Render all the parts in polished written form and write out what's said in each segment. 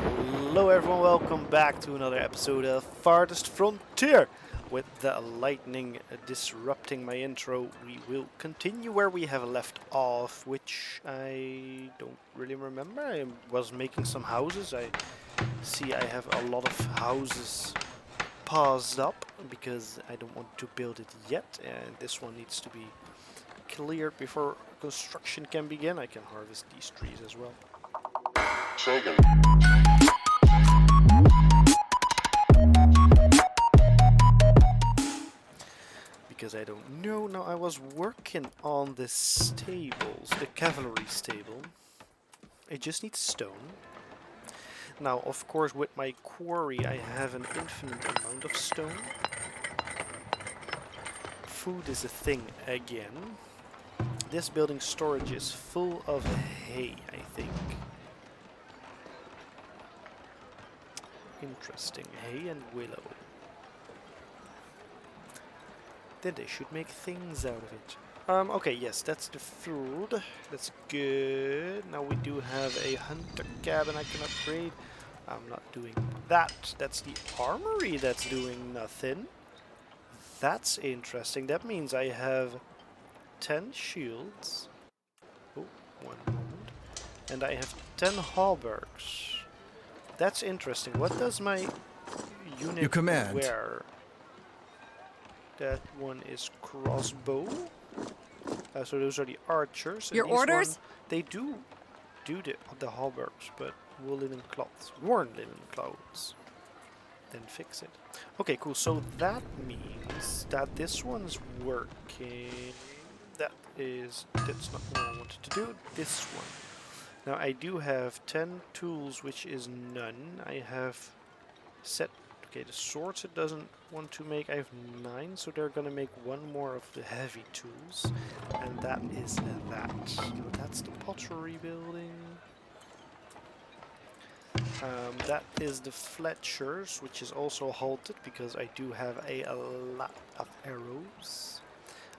Hello everyone, welcome back to another episode of Farthest Frontier. With the lightning disrupting my intro, we will continue where we have left off, which I don't really remember. I was making some houses. I see I have a lot of houses paused up because I don't want to build it yet, and this one needs to be cleared before construction can begin. I can harvest these trees as well. Shaken. Because I don't know. Now I was working on the stables, the cavalry stable. It just needs stone. Now, of course, with my quarry, I have an infinite amount of stone. Food is a thing again. This building storage is full of hay, I think. Interesting. Hay and willow. Then they should make things out of it. Okay, yes, that's the food. That's good. Now we do have a hunter cabin I can upgrade. I'm not doing that. That's the armory that's doing nothing. That's interesting. That means I have 10 shields. Oh, one moment. And I have 10 halberds. That's interesting. What does my unit wear? That one is crossbow. So those are the archers. Your orders? They do the halberds, but wool linen cloths, worn linen clothes. Then fix it. Okay, cool. So that means that this one's working. That's not what I wanted to do. This one. Now I do have 10 tools, which is none. I have set. Okay, the swords it doesn't want to make. I have 9, so they're gonna make one more of the heavy tools, and that is that. So that's the pottery building. That is the Fletchers, which is also halted because I do have a lot of arrows.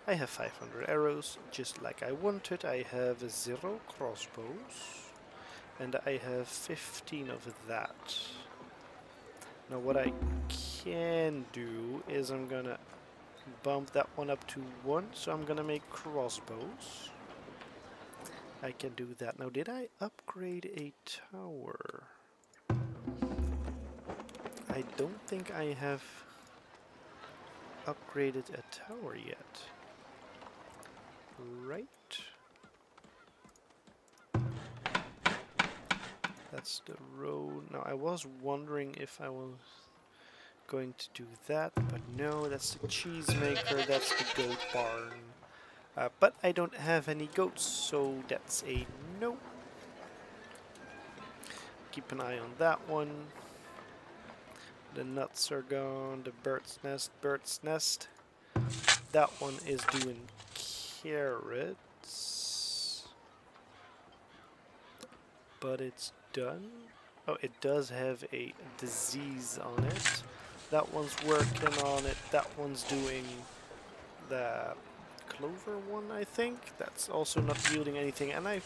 I have 500 arrows, just like I wanted. I have 0 crossbows, and I have 15 of that. Now what I can do is I'm gonna bump that one up to 1, so I'm gonna make crossbows. I can do that. Now did I upgrade a tower? I don't think I have upgraded a tower yet. Right? That's the road. Now I was wondering if I was going to do that, but no, that's the cheesemaker, that's the goat barn. But I don't have any goats, so that's a no. Keep an eye on that one. The nuts are gone, the bird's nest. That one is doing carrots. But it's done. Oh, it does have a disease on it. That one's working on it. That one's doing the clover one, I think. That's also not yielding anything. And I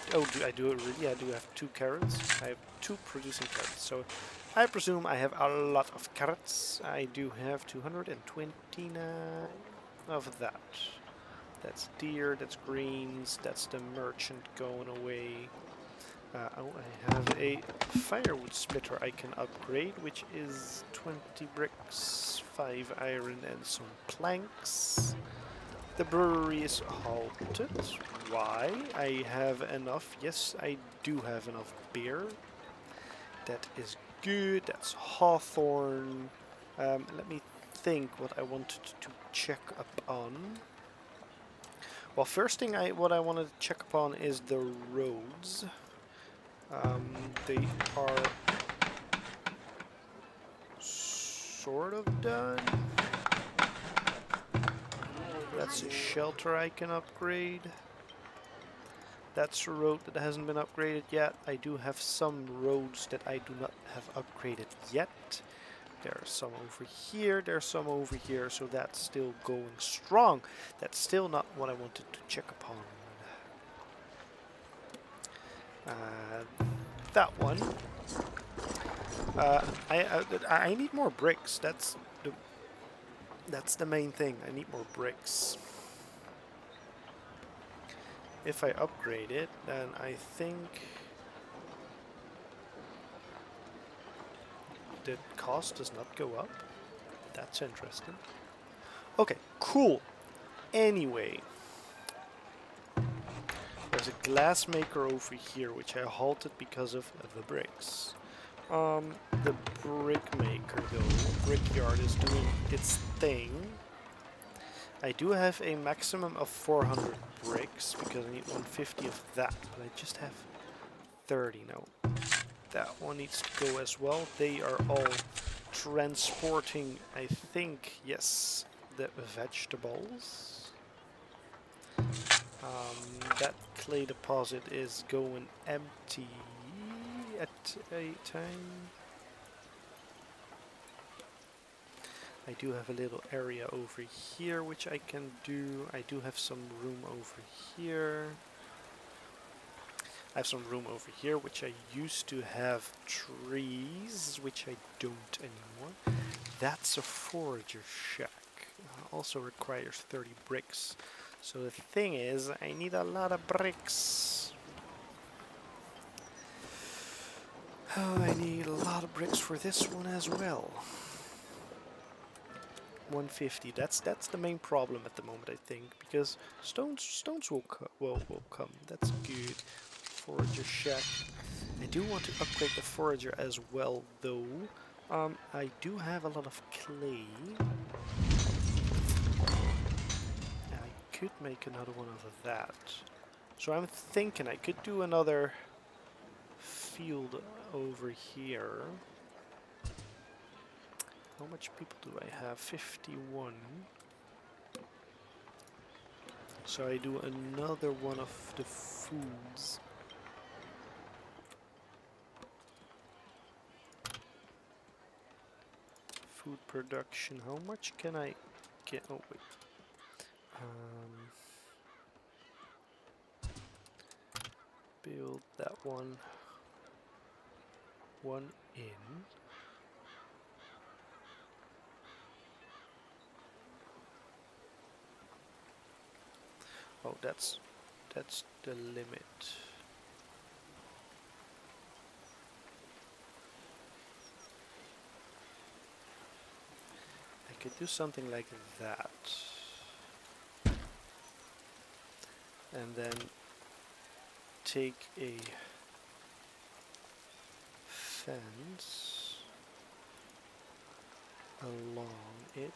do have 2 carrots. I have 2 producing carrots. So I presume I have a lot of carrots. I do have 229 of that. That's deer, that's greens, that's the merchant going away. I have a firewood splitter I can upgrade, which is 20 bricks, 5 iron and some planks. The brewery is halted. Why? I have enough. Yes, I do have enough beer. That is good. That's hawthorn. Let me think what I wanted to check up on. Well, first thing what I wanted to check upon is the roads. They are sort of done. That's a shelter I can upgrade. That's a road that hasn't been upgraded yet. I do have some roads that I do not have upgraded yet. There are some over here, there's some over here, so that's still going strong. That's still not what I wanted to check upon. That one. I need more bricks. That's the main thing. I need more bricks. If I upgrade it, then I think the cost does not go up. That's interesting. Okay, cool. Anyway, there's a glass maker over here, which I halted because of the bricks. The brick maker, though, brickyard is doing its thing. I do have a maximum of 400 bricks because I need 150 of that, but I just have 30 now. That one needs to go as well. They are all transporting, I think, yes, the vegetables. That clay deposit is going empty at a time. I do have a little area over here which I can do. I do have some room over here. I have some room over here which I used to have trees, which I don't anymore. That's a forager shack. Also requires 30 bricks. So the thing is, I need a lot of bricks. Oh, I need a lot of bricks for this one as well. 150. That's the main problem at the moment, I think, because stones will come. That's good. Forager shack. I do want to upgrade the forager as well, though. I do have a lot of clay. I could make another one of that. So I'm thinking I could do another field over here. How much people do I have? 51. So I do another one of the foods. Food production. How much can I get? Oh wait. Build that one. One in. Oh, that's the limit. I could do something like that. And then take a fence along it.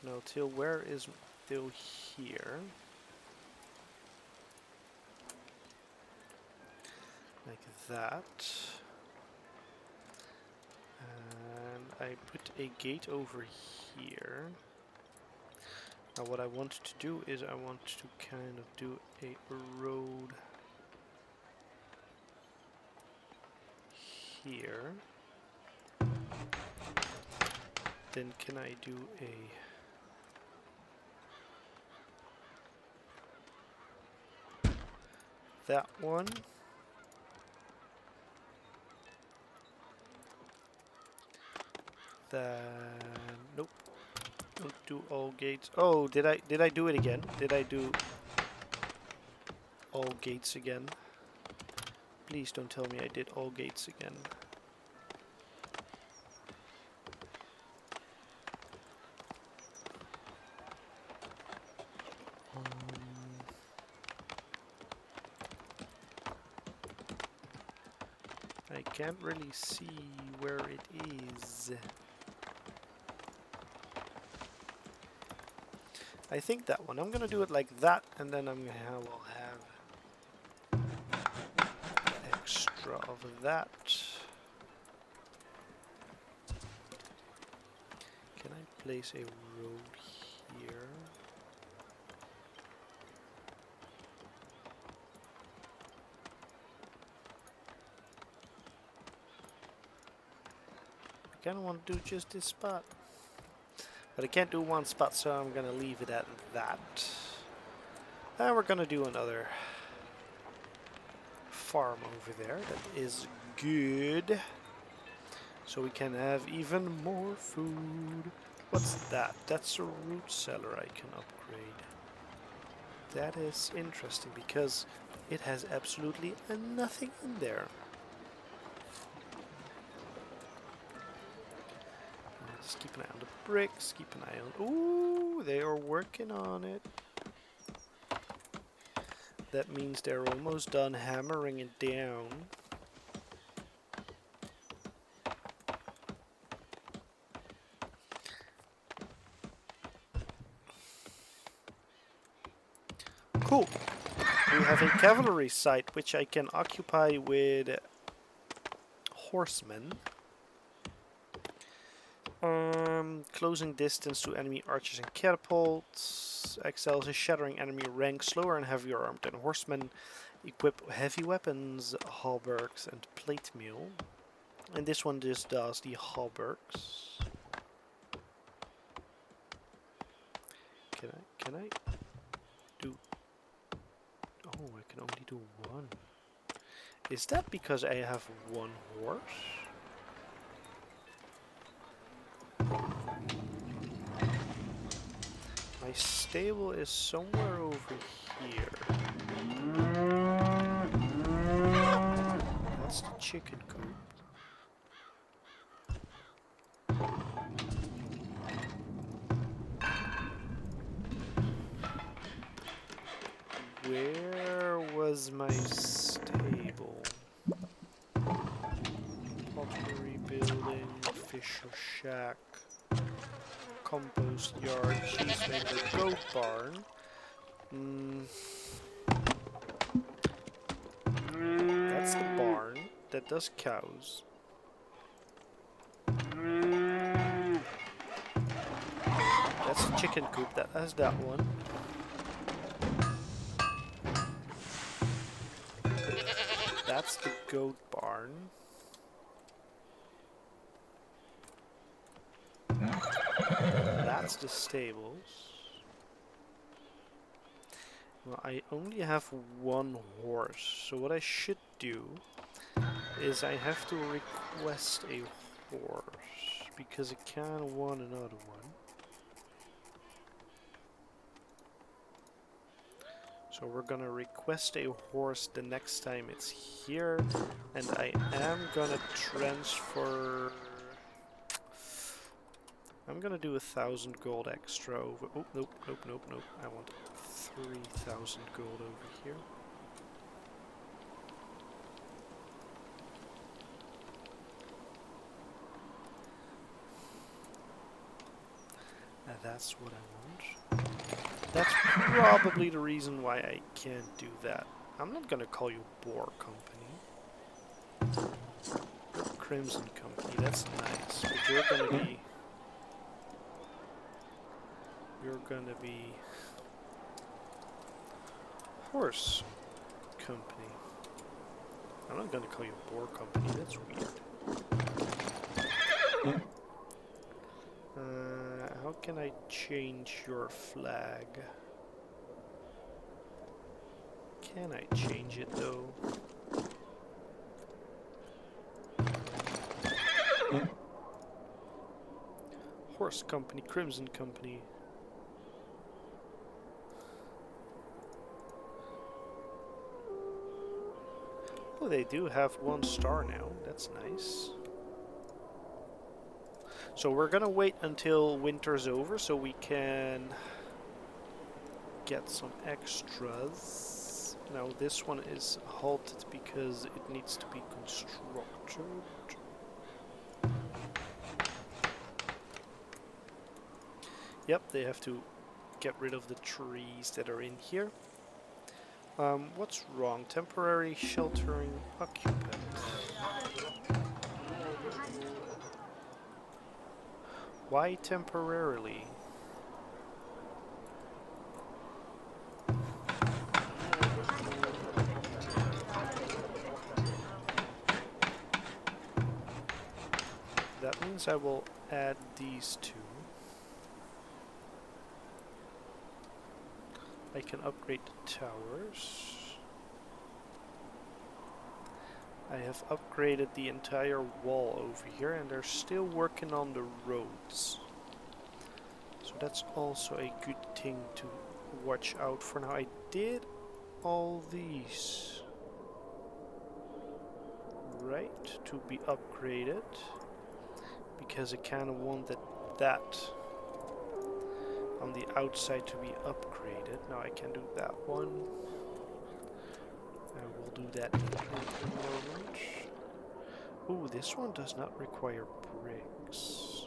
No, till where is till here? Like that. And I put a gate over here. Now what I want to do is I want to kind of do a road here. Then can I do a that one? Then nope. Don't do all gates. Oh, did I do it again? Did I do all gates again? Please don't tell me I did all gates again. I can't really see where it is. I think that one. I'm gonna do it like that, and then I'm gonna will have extra of that. Can I place a road here? I kinda want to do just this spot. But I can't do one spot, so I'm gonna leave it at that. And we're gonna do another farm over there. That is good. So we can have even more food. What's that? That's a root cellar I can upgrade. That is interesting because it has absolutely nothing in there. Just keep an eye on the bricks, keep an eye on... Ooh, they are working on it. That means they're almost done hammering it down. Cool. We have a cavalry site which I can occupy with horsemen. Closing distance to enemy archers and catapults. Excels a shattering enemy rank slower and heavier armed than horsemen. Equip heavy weapons, hauberks and plate mail. And this one just does the hauberks. Can I do... Oh, I can only do one. Is that because I have one horse? My stable is somewhere over here. That's the chicken coop. Where was my stable? Pottery building, fisher shack, compost yard, cheesemaker, goat barn. That's the barn. That does cows. That's the chicken coop. That has that one. That's the goat barn. That's the stables. Well, I only have one horse, so what I should do is I have to request a horse, because I kind of want another one. So we're gonna request a horse the next time it's here, and I am gonna transfer... I'm gonna do 1,000 gold extra over... Oh, nope, nope, nope, nope. I want 3,000 gold over here. And that's what I want. That's probably the reason why I can't do that. I'm not gonna call you Boar Company. Crimson Company, that's nice. But you're gonna be... You're gonna be... Horse Company. I'm not gonna call you Boar Company, that's weird. How can I change your flag? Can I change it though? Horse Company, Crimson Company. Oh, they do have 1 star now. That's nice. So we're gonna wait until winter's over so we can get some extras. Now this one is halted because it needs to be constructed. Yep, they have to get rid of the trees that are in here. What's wrong? Temporary sheltering occupants. Why temporarily? That means I will add these two. I can upgrade the towers. I have upgraded the entire wall over here, and they're still working on the roads. So that's also a good thing to watch out for. Now I did all these right to be upgraded because I kind of wanted that on the outside to be upgraded. Now I can do that one. I will do that in a moment. Ooh, this one does not require bricks.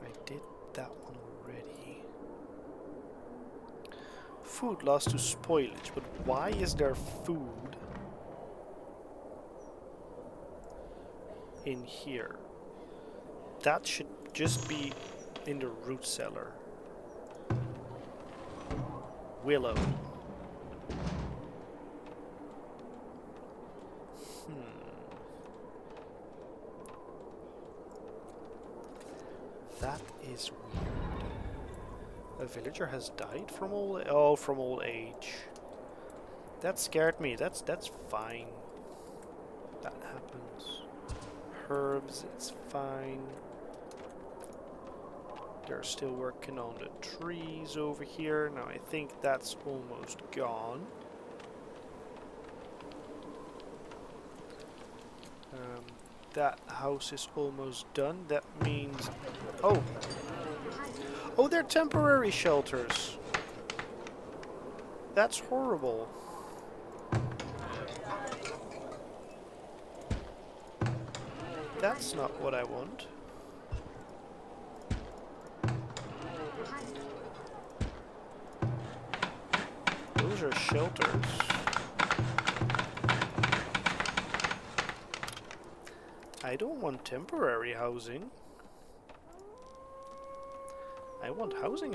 I did that one already. Food lost to spoilage, but why is there food in here? That should just be in the root cellar. Willow. That is weird. A villager has died from from old age. That scared me. That's fine. That happens. Herbs, it's fine. They're still working on the trees over here. Now I think that's almost gone. That house is almost done. That means... Oh! Oh, they're temporary shelters. That's horrible. That's not what I want. Those are shelters. I don't want temporary housing. I want housing.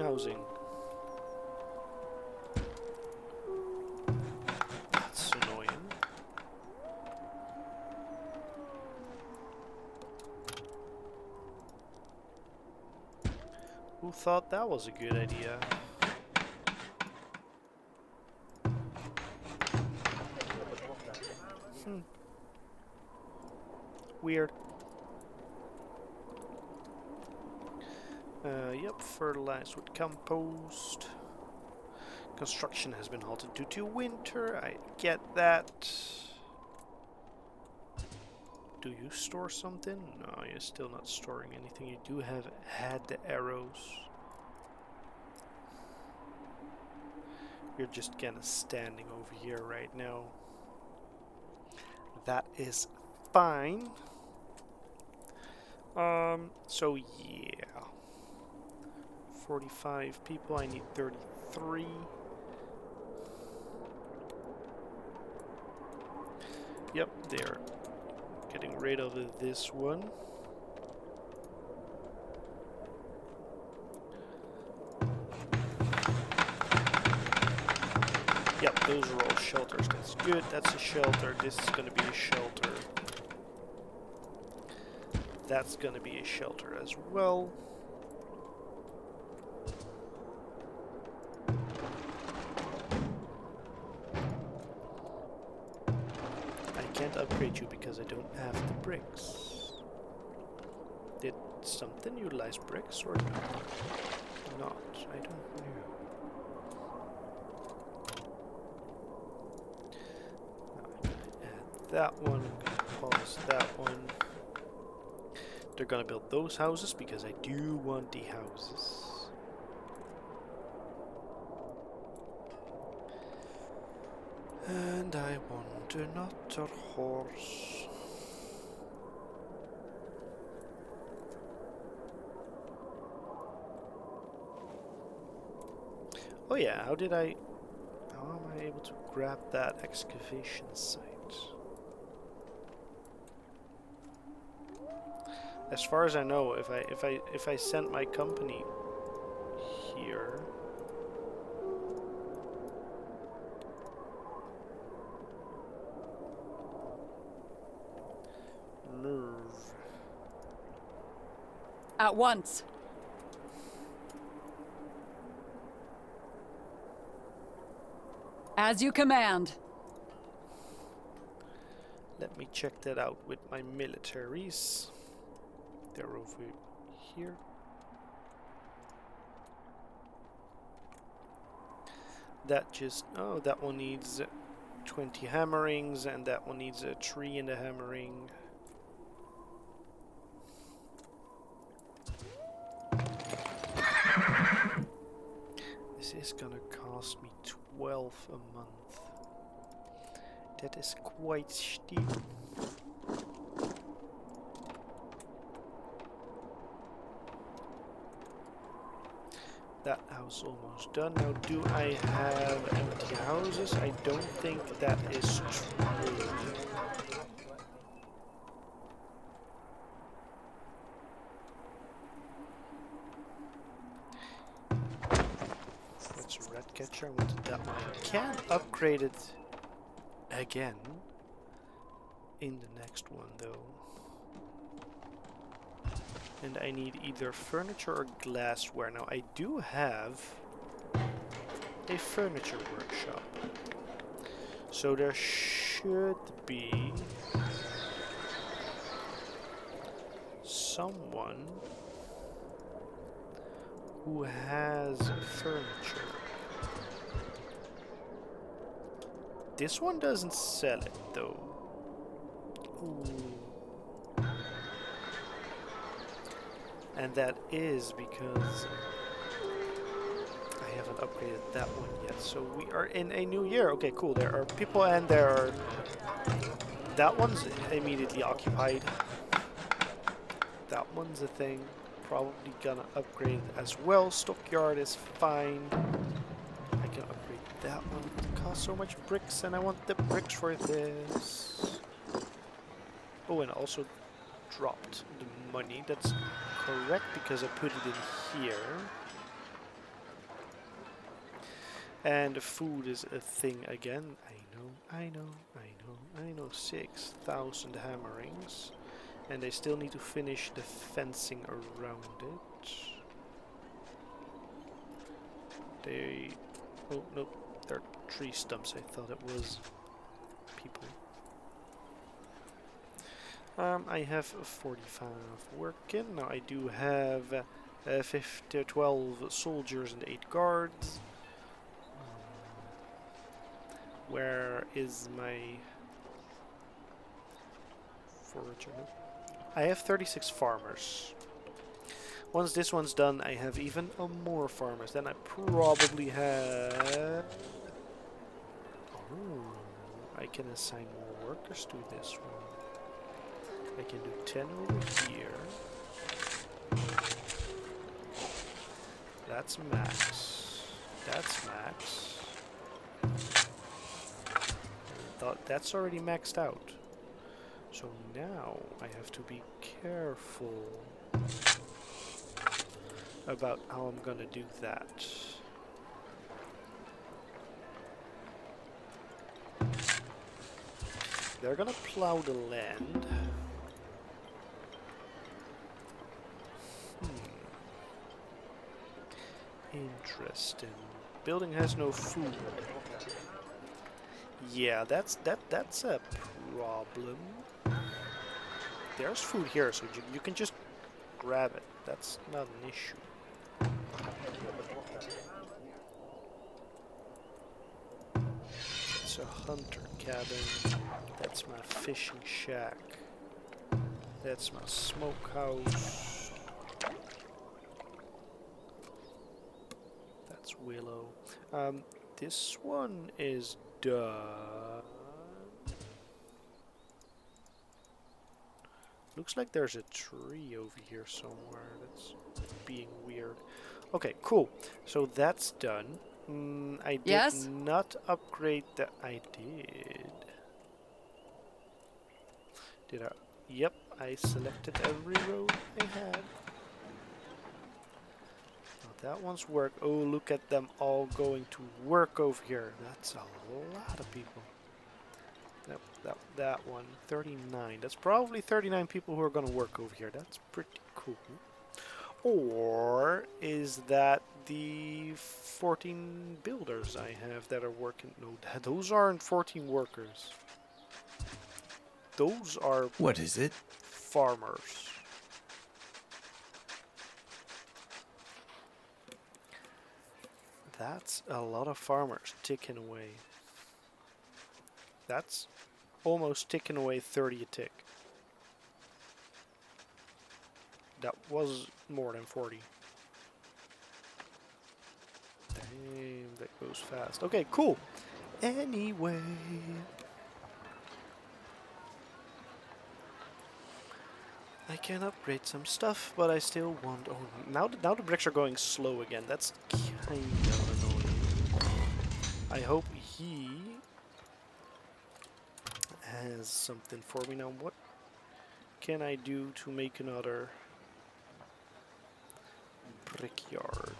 That's annoying. Who thought that was a good idea? Weird. Yep, fertilized with compost. Construction has been halted due to winter. I get that. Do you store something? No, you're still not storing anything. You do have had the arrows. You're just kind of standing over here right now. That is fine. So yeah. 45 people, I need 33. Yep, they're getting rid of this one. Yep, those are all shelters. That's good. That's a shelter. This is going to be a shelter. That's going to be a shelter as well. I can't upgrade you because I don't have the bricks. Did something utilize bricks or not? I don't know. That one, I'm gonna pause that one. They're gonna build those houses because I do want the houses. And I want another horse. Oh yeah, how am I able to grab that excavation site? As far as I know, if I sent my company here, nerve. At once. As you command. Let me check that out with my militaries. They're over here. That just... Oh, that one needs 20 hammerings, and that one needs a 3 in the hammering. This is gonna cost me 12 a month. That is quite steep. That house almost done. Now, do I have empty houses? I don't think that is true. That's a red catcher. I wanted that one. I can upgrade it again in the next one, though. And I need either furniture or glassware. Now, I do have a furniture workshop. So there should be someone who has furniture. This one doesn't sell it, though. Ooh. And that is because I haven't upgraded that one yet. So we are in a new year. Okay, cool. There are people and there are... That one's immediately occupied. That one's a thing. Probably gonna upgrade as well. Stockyard is fine. I can upgrade that one. It costs so much bricks and I want the bricks for this. Oh, and also dropped the money. That's correct because I put it in here. And the food is a thing again. I know. 6,000 hammerings. And they still need to finish the fencing around it. They... Oh, no. They're tree stumps. I thought it was people. I have 45 working. Now I do have 12 soldiers and 8 guards. Where is my forager? I have 36 farmers. Once this one's done, I have even more farmers. Then I probably have... Oh, I can assign more workers to this one. I can do 10 over here. That's max. That's max. That's already maxed out. So now I have to be careful about how I'm gonna do that. They're gonna plow the land. Interesting. Building has no food. Yeah, that's a problem. There's food here, so you can just grab it. That's not an issue. It's a hunter cabin. That's my fishing shack. That's my smokehouse. That's Willow. This one is done. Looks like there's a tree over here somewhere that's being weird. Okay, cool. So that's done. I did not upgrade the... I did. Did I? Yep, I selected every road I had. That one's work. Oh, look at them all going to work over here. That's a lot of people. That one, 39. That's probably 39 people who are going to work over here. That's pretty cool. Or is that the 14 builders I have that are working. No, those aren't 14 workers. Those are What is it? farmers. That's a lot of farmers ticking away. That's almost ticking away 30 a tick. That was more than 40. Damn, that goes fast. Okay, cool. Anyway. I can upgrade some stuff, but I still want... Oh, now the bricks are going slow again. That's kind of annoying. I hope he has something for me now. What can I do to make another brickyard?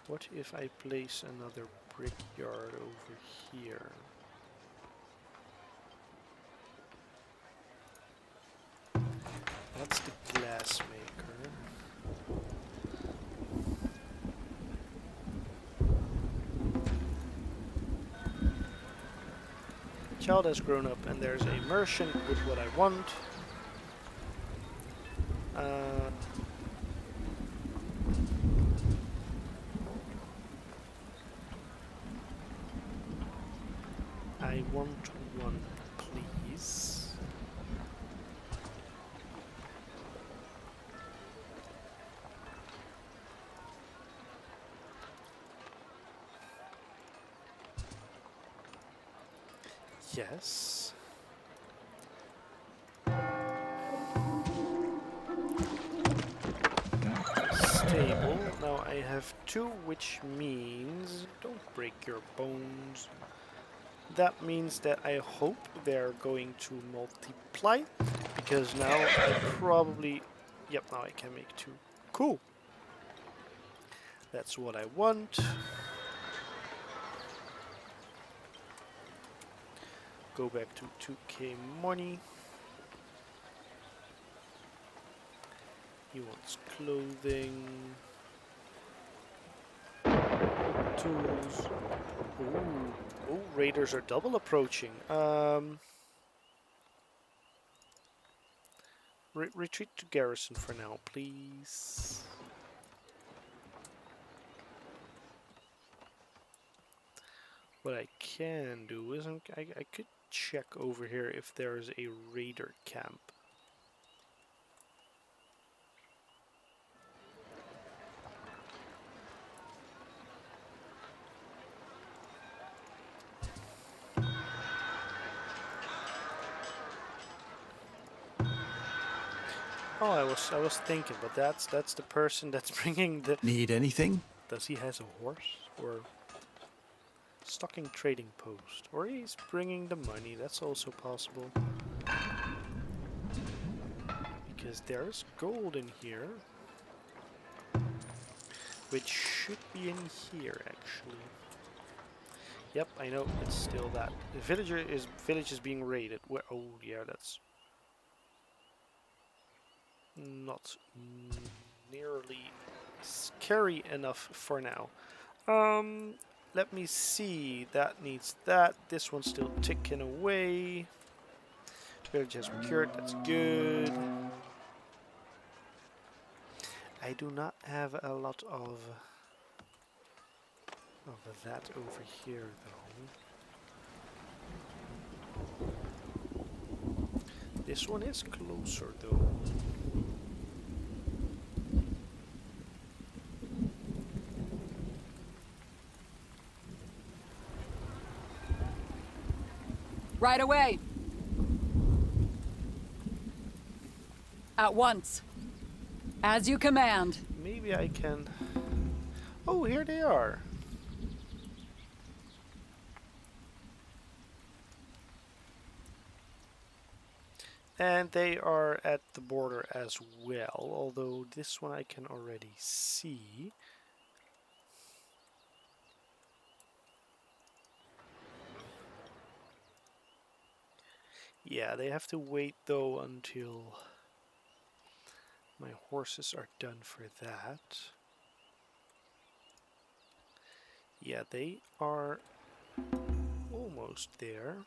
What if I place another brickyard over here? That's the glass maker. Child has grown up and there's a merchant with what I want. I want one, please. Yes. Stable. Now I have two, which means... Don't break your bones. That means that I hope they're going to multiply. Because now I probably... Yep, now I can make two. Cool. That's what I want. Go back to 2k money. He wants clothing. Tools. Ooh. Oh, raiders are double approaching. Retreat to garrison for now, please. What I can do is I could check over here if there is a raider camp. Oh, I was thinking, but that's the person that's bringing the... Need anything? Does he has a horse or stocking trading post, or he's bringing the money? That's also possible. Because there's gold in here, which should be in here actually. Yep, I know it's still that. The village is being raided. Where? Oh yeah, that's not nearly scary enough for now. Let me see. That needs that. This one's still ticking away. Village has procured. That's good. I do not have a lot of that over here though. This one is closer though. Right away. At once. As you command. Maybe I can... Oh, here they are. And they are at the border as well, although this one I can already see. Yeah, they have to wait though until my horses are done for that. Yeah, they are almost there.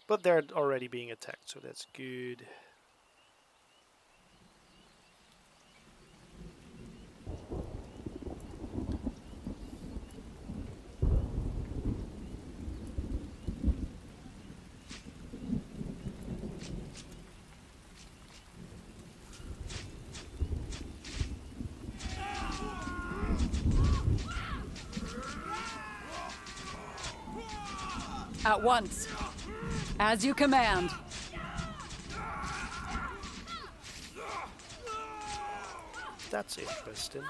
But they're already being attacked, so that's good. At once. As you command. That's interesting.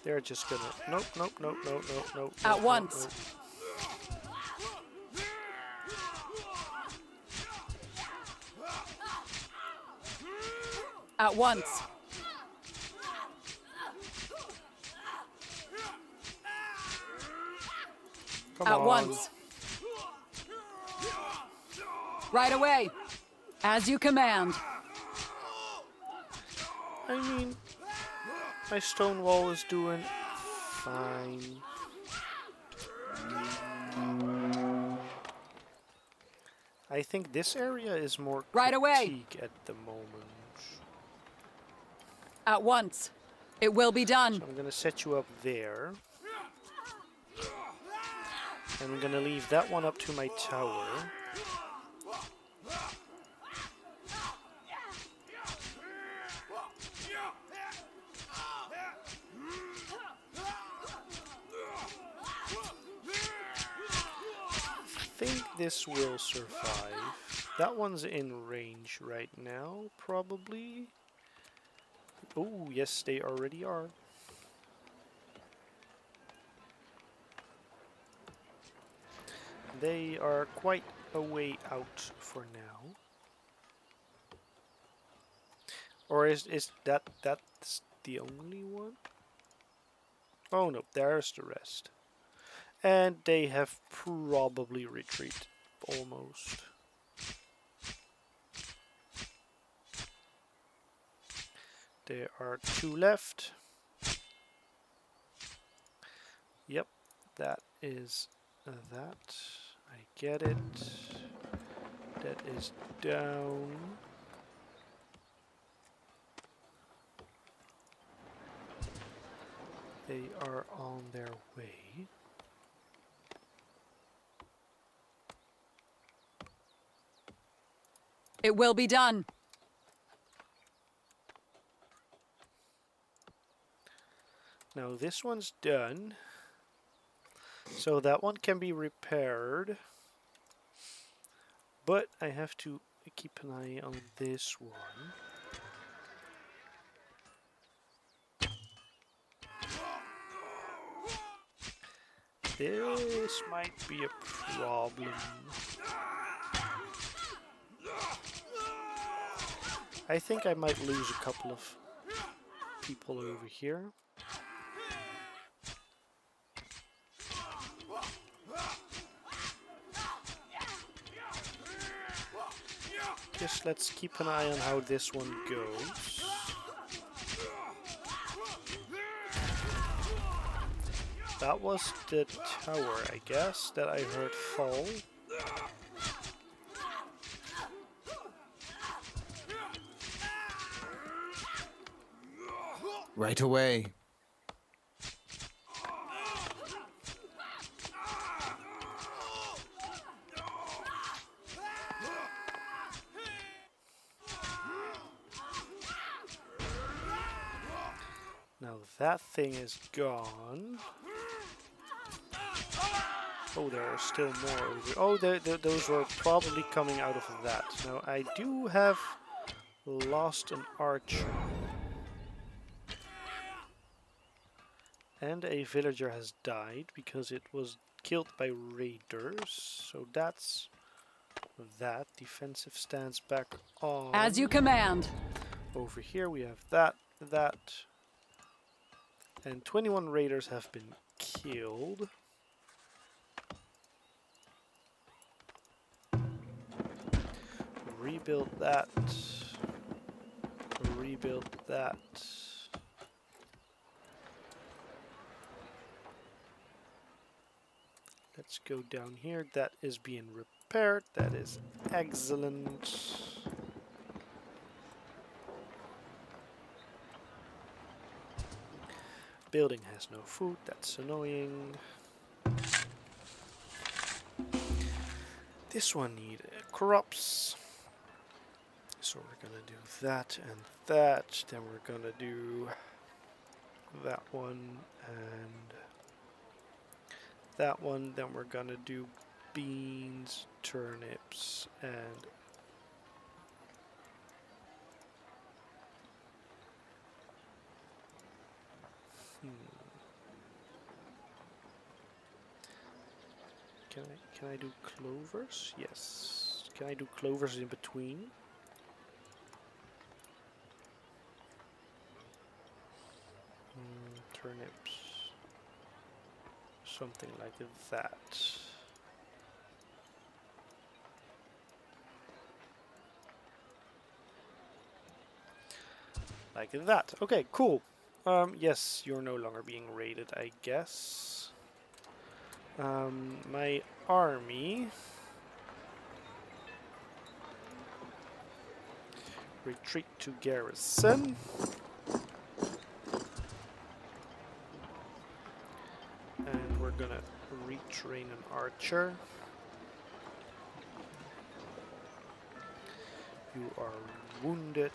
They're just gonna... Nope, nope, nope, nope, nope, nope. At nope, once. Nope. At once. Come At on. once. Right away. As you command. I mean, my stone wall is doing fine. I think this area is more Right away. critique at the moment. At once. It will be done. So I'm gonna set you up there. And I'm gonna leave that one up to my tower. I think this will survive. That one's in range right now, probably. Oh, yes, they already are. They are quite a way out for now. Or is that's the only one? Oh no, there's the rest. And they have probably retreated, almost. There are 2 left. Yep, that is that. I get it. That is down. They are on their way. It will be done. Now this one's done. So that one can be repaired. But I have to keep an eye on this one. This might be a problem. I think I might lose a couple of people over here. Just let's keep an eye on how this one goes. That was the tower, I guess, that I heard fall. Right away. Now that thing is gone. Oh, there are still more over here. Oh, those were probably coming out of that. Now, I do have lost an archer. And a villager has died because it was killed by raiders. So that's that. Defensive stance back on. As you command. Over here we have that, and 21 raiders have been killed. Rebuild that. Rebuild that. Let's go down here. That is being repaired. That is excellent. Building has no food. That's annoying. This one needs crops. So we're gonna do that and that. Then we're gonna do that one and that one. Then we're gonna do beans, turnips, and can I do clovers? Yes. Can I do clovers in between? Turnips. Something like that. Like that. Okay, cool. Yes, you're no longer being raided, I guess. My army retreat to garrison. And we're gonna retrain an archer. You are wounded.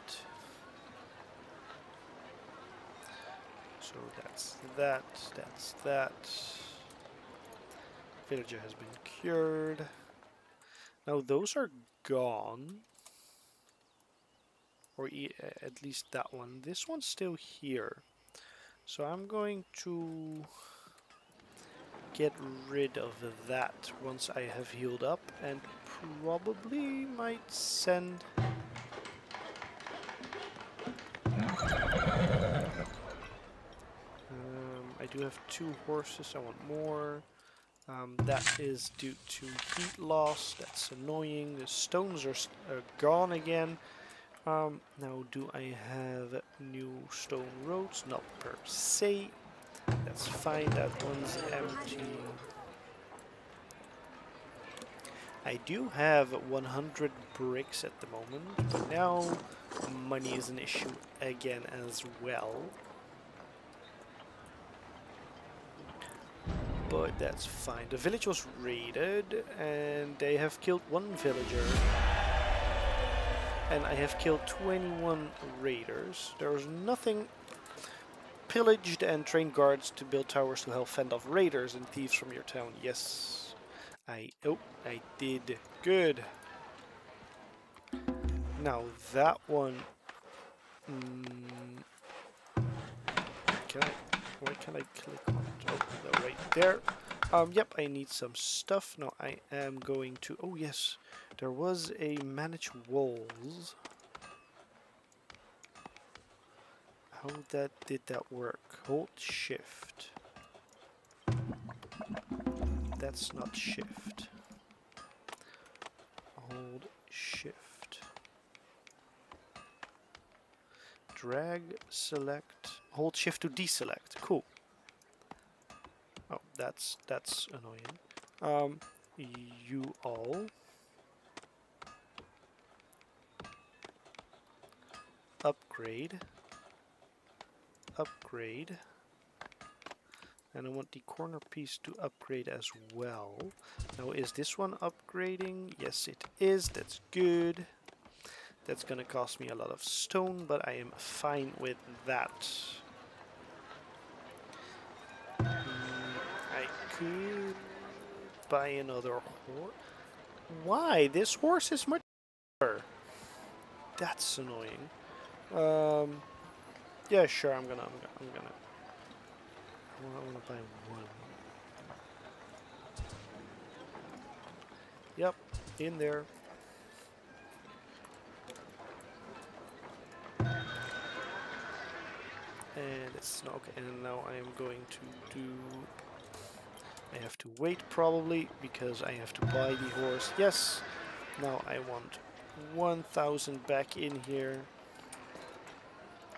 So that's that, that's that. Villager has been cured. Now those are gone. Or at least that one. This one's still here. So I'm going to get rid of that once I have healed up, and probably might send I do have 2 horses. I want more. That is due to heat loss. That's annoying. The stones are gone again. Now, do I have new stone roads? Not per se. That's fine. That one's empty. I do have 100 bricks at the moment, but now money is an issue again as well. But that's fine. The village was raided and they have killed 1 villager. And I have killed 21 raiders. There was nothing. Pillaged and trained guards to build towers to help fend off raiders and thieves from your town. Yes. I did. Good. Now that one. Where can I click on it? Oh, no, right there. Yep, I need some stuff. Now I am going to. Oh yes, there was a manage walls. How did that work? Hold shift. That's not shift. Hold shift. Drag, select, hold shift to deselect. Cool. Oh, that's annoying. You all upgrade. And I want the corner piece to upgrade as well. Now, is this one upgrading? Yes, it is. That's good. That's gonna cost me a lot of stone, but I am fine with that. I could buy another horse. Why? This horse is much better. That's annoying. Yeah, sure. I'm gonna. I wanna buy one. Yep. In there. And it's not okay. And now I am going to do. I have to wait probably because I have to buy the horse. Yes. Now I want 1,000 back in here.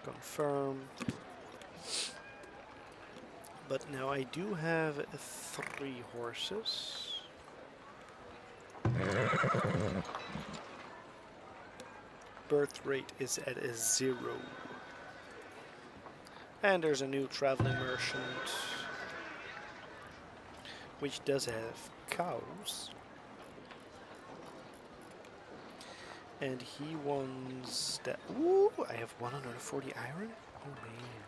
Confirm. But now I do have 3 horses. Birth rate is at a 0. And there's a new traveling merchant, which does have cows. And he wants that. Ooh, I have 140 iron? Oh man.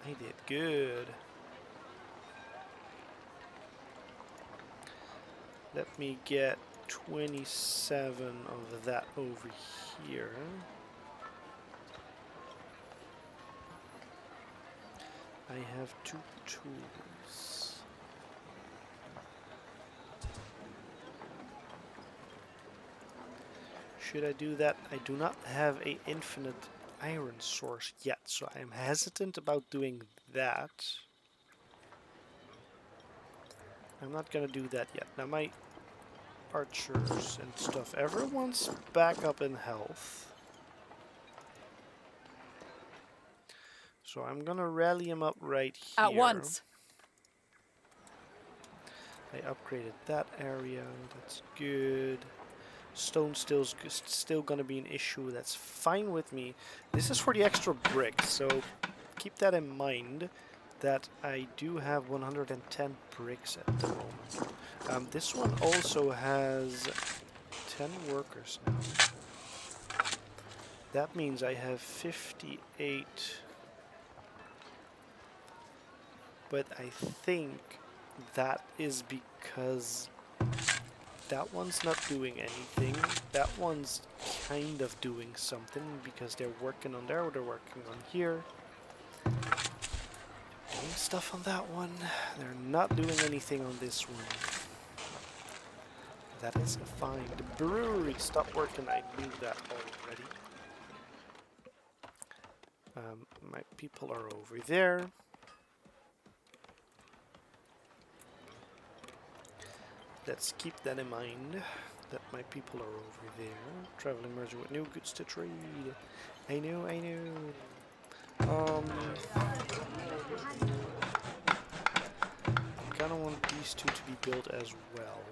I did good. Let me get 27 of that over here. I have 2 tools. Should I do that? I do not have an infinite iron source yet, so I am hesitant about doing that. I'm not gonna do that yet. Now my archers and stuff, everyone's back up in health. So I'm gonna rally him up right here. At once. I upgraded that area, that's good. Stone still gonna be an issue, that's fine with me. This is for the extra bricks, so keep that in mind that I do have 110 bricks at the moment. This one also has 10 workers now. That means I have 58. But I think that is because that one's not doing anything. That one's kind of doing something because they're working on there, or they're working on here. Doing stuff on that one. They're not doing anything on this one. That is fine. The brewery stopped working. I knew that already. My people are over there. Let's keep that in mind, that my people are over there. Traveling merchant with new goods to trade. I know. I kind of want these 2 to be built as well.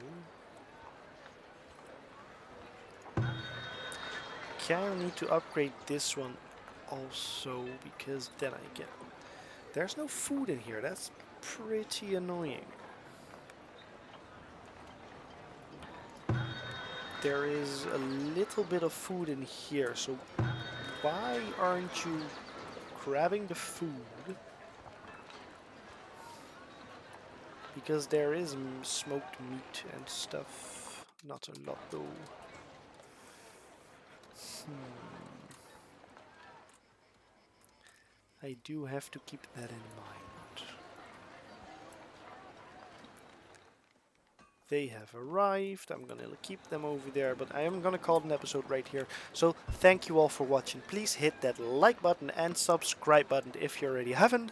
Kind of need to upgrade this one also, because then I get... There's no food in here, that's pretty annoying. There is a little bit of food in here, so why aren't you grabbing the food? Because there is smoked meat and stuff. Not a lot though. I do have to keep that in mind. They have arrived. I'm gonna keep them over there, but I am gonna call it an episode right here. So thank you all for watching. Please hit that like button and subscribe button if you already haven't,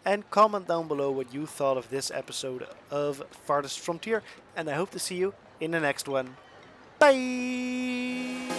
and comment down below what you thought of this episode of Farthest Frontier, and I hope to see you in the next one. Bye!